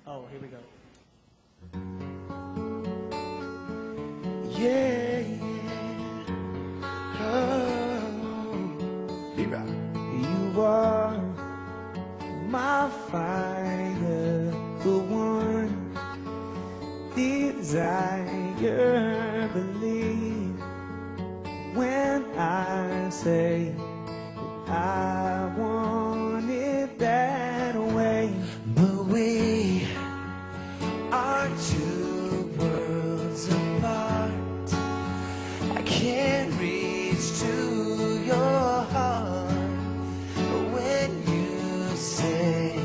Oh, here we go. Yeah, yeah. Oh, B-Rock. You are my fire, the one desire. Believe when I say that I want it that way. But we are two worlds apart. I can't reach to your heart. But when you say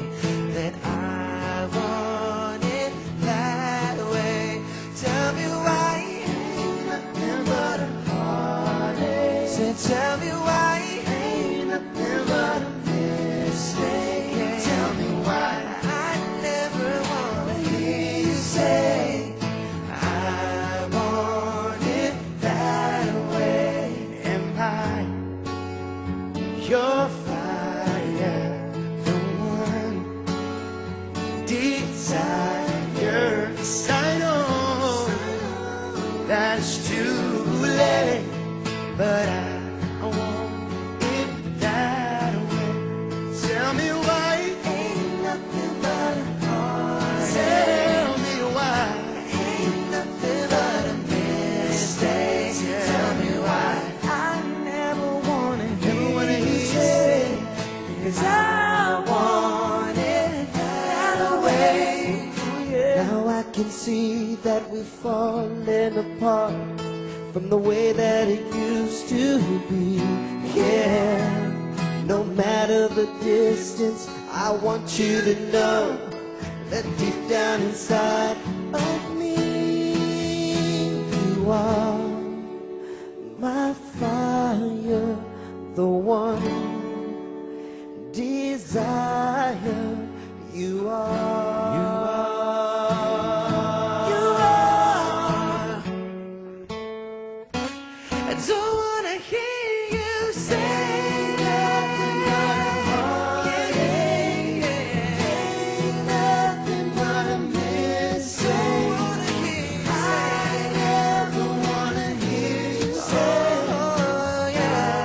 that I want it that way, tell me why ain't nothing but a heartache. Say, tell me why ain't nothing but a mistake. Tell me why I never wanna hear you say I want it that way. Am I your fire, the one desire? 'Cause I know that it's too late, but I want it that way. Tell me why ain't nothing but a heart. Tell me why ain't nothing but a mistake. Tell me why I never wanna hear you say, 'cause I want it that way. Now I can see that we're falling apart from the way that it used to be. Yeah, no matter the distance, I want you to know that deep down inside of me, you are my fire, the one desire. You are. You are. I don't wanna hear you say nothing but a heartache. Ain't nothing but a mistake. I never wanna hear you say, oh yeah,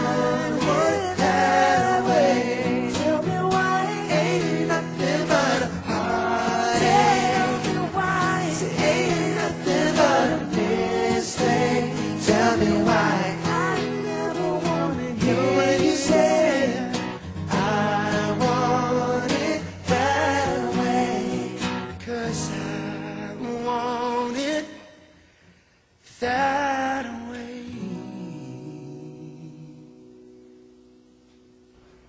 I want it that way. Tell me why ain't nothing but a heartache. Tell me why ain't nothing but a mistake. Tell me why I never wanna hear when you say I want it that way. 'Cause I want it that way.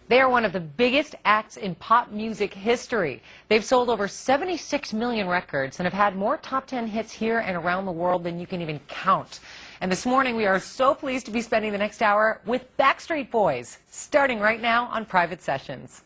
They are one of the biggest acts in pop music history. They've sold over 76 million records and have had more top 10 hits here and around the world than you can even count. And this morning we are so pleased to be spending the next hour with Backstreet Boys, starting right now on Private Sessions.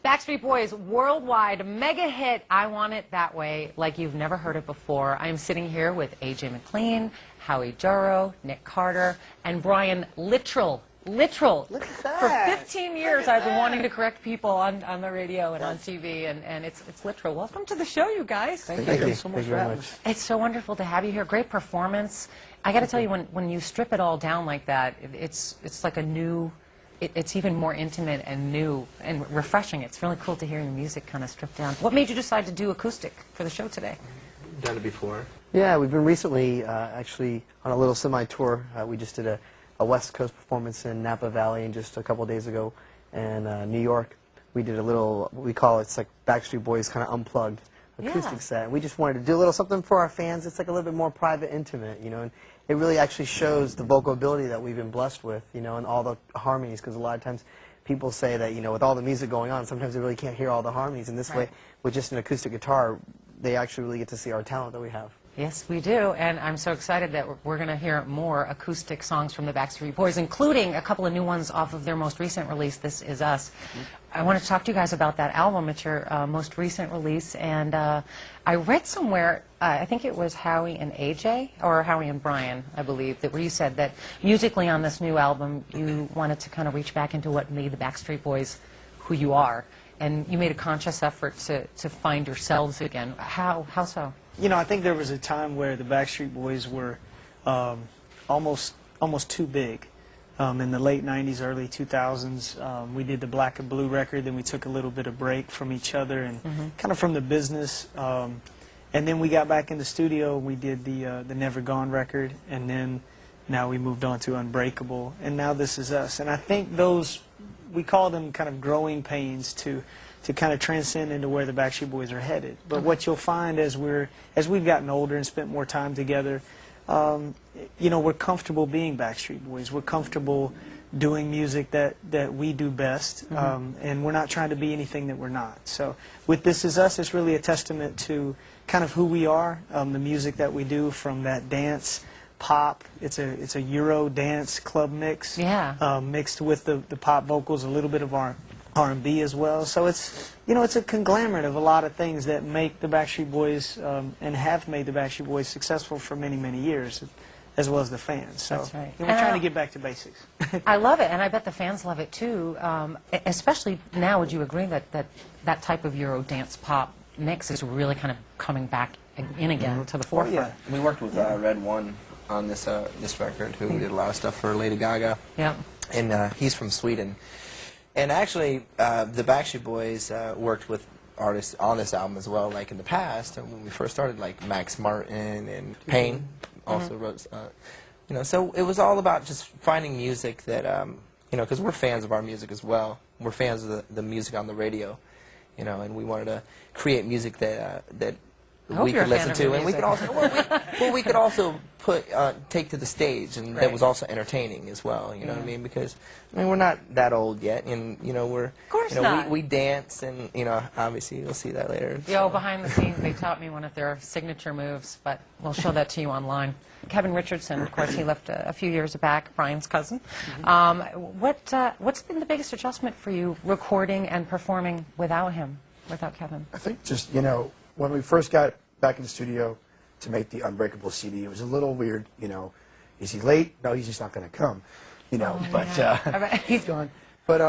Backstreet Boys' worldwide mega hit, I Want It That Way, like you've never heard it before. I'm sitting here with A.J. McLean, Howie Duro, Nick Carter, and Brian Littrell. Littrell. Look at that. For 15 years, I've been wanting to correct people on the radio and on TV, and it's Littrell. Welcome to the show, you guys. Thank you so much for having us. It's so wonderful to have you here. Great performance. I got to tell you, when you strip it all down like that, it's like a new... It's even more intimate and new and refreshing. It's really cool to hear your music kind of stripped down. What made you decide to do acoustic for the show today? Done it before. Yeah, we've been recently actually on a little semi-tour. We just did a West Coast performance in Napa Valley and just a couple days ago in New York. We did a little, what we call it's like Backstreet Boys kind of unplugged acoustic set. And we just wanted to do a little something for our fans. It's like a little bit more private, intimate, you know. And it really actually shows the vocal ability that we've been blessed with, you know, and all the harmonies, because a lot of times people say that, you know, with all the music going on, sometimes they really can't hear all the harmonies. And this way, with just an acoustic guitar, they actually really get to see our talent that we have. Yes, we do, and I'm so excited that we're going to hear more acoustic songs from the Backstreet Boys, including a couple of new ones off of their most recent release, This Is Us. I want to talk to you guys about that album. It's your most recent release, and I read somewhere, I think it was Howie and AJ, or Howie and Brian, I believe, that where you said that musically on this new album, you wanted to kind of reach back into what made the Backstreet Boys who you are, and you made a conscious effort to find yourselves again. How so? You know, I think there was a time where the Backstreet Boys were almost too big. In the late 90s, early 2000s, we did the Black and Blue record, then we took a little bit of break from each other and kind of from the business. And then we got back in the studio, we did the Never Gone record, and then now we moved on to Unbreakable, and now This Is Us. And I think those, we call them kind of growing pains to kind of transcend into where the Backstreet Boys are headed. But what you'll find as we've gotten older and spent more time together, you know, we're comfortable being Backstreet Boys. We're comfortable doing music that we do best, and we're not trying to be anything that we're not. So with This Is Us, it's really a testament to kind of who we are, the music that we do, from that dance, pop. It's a Euro dance club mix, mixed with the pop vocals, a little bit of R&B as well. So it's, you know, it's a conglomerate of a lot of things that make the Backstreet Boys and have made the Backstreet Boys successful for many, many years, as well as the fans. So That's right. we're trying to get back to basics. I love it, and I bet the fans love it too. Especially now, would you agree that type of Euro dance pop mix is really kind of coming back in again to the forefront? Yeah, we worked with Red One on this record, who did a lot of stuff for Lady Gaga. Yeah. And he's from Sweden. And actually, the Backstreet Boys worked with artists on this album as well, like in the past, and when we first started, like Max Martin and Payne also wrote, you know, so it was all about just finding music that, you know, because we're fans of our music as well. We're fans of the music on the radio, you know, and we wanted to create music that we could listen to, and we could also, we could also take to the stage, and that was also entertaining as well. You know what I mean? Because I mean, we're not that old yet, and you know, we're, course you know, not. we dance, and you know, obviously you'll see that later. Yo, behind the scenes, they taught me one of their signature moves, but we'll show that to you online. Kevin Richardson, of course, he left a few years back, Brian's cousin. What's been the biggest adjustment for you recording and performing without him, without Kevin? I think just, you know, when we first got back in the studio to make the Unbreakable CD, it was a little weird, you know. Is he late? No, he's just not going to come, you know. He's gone. But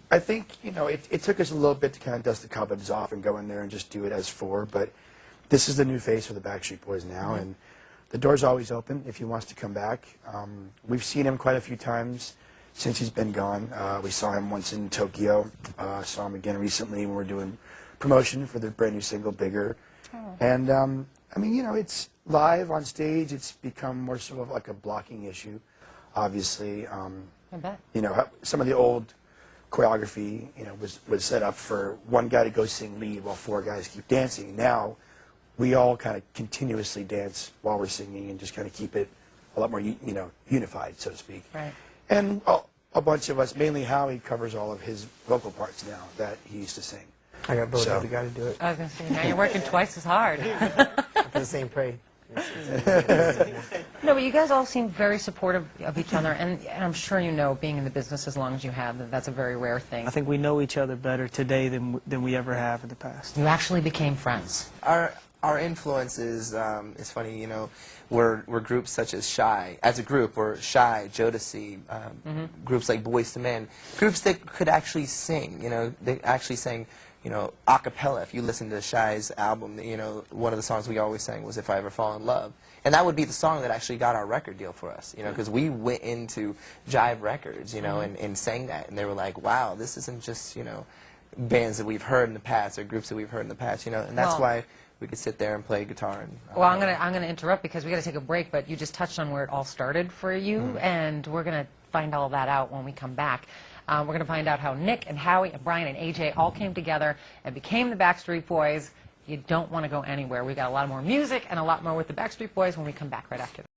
I think, you know, it took us a little bit to kind of dust the cobwebs off and go in there and just do it as four. But this is the new face for the Backstreet Boys now, and the door's always open if he wants to come back. We've seen him quite a few times since he's been gone. We saw him once in Tokyo, saw him again recently when we were doing promotion for their brand new single, Bigger. And, I mean, you know, it's live on stage. It's become more sort of like a blocking issue, obviously. I bet. You know, some of the old choreography, you know, was set up for one guy to go sing lead while four guys keep dancing. Now, we all kind of continuously dance while we're singing and just kind of keep it a lot more, you know, unified, so to speak. Right. And a bunch of us, mainly Howie, covers all of his vocal parts now that he used to sing. I got both of the guy to do it. I was going to say, now you're working twice as hard. For the same prey. No, but you guys all seem very supportive of each other, and I'm sure you know, being in the business as long as you have, that's a very rare thing. I think we know each other better today than we ever have in the past. You actually became friends. Our influences, it's funny, you know, we're groups such as Shy. As a group, we're Shy, Jodeci, groups like Boyz II Men, groups that could actually sing, you know, they actually sang, you know, a cappella. If you listen to Shy's album, you know, one of the songs we always sang was If I Ever Fall in Love. And that would be the song that actually got our record deal for us, you know, because we went into Jive Records, you know, and sang that. And they were like, wow, this isn't just, you know, bands that we've heard in the past or groups that we've heard in the past, you know, and that's why we could sit there and play guitar. And, well, I'm gonna interrupt because we got to take a break, but you just touched on where it all started for you, and we're gonna find all that out when we come back. We're going to find out how Nick and Howie and Brian and AJ all came together and became the Backstreet Boys. You don't want to go anywhere. We've got a lot more music and a lot more with the Backstreet Boys when we come back right after this.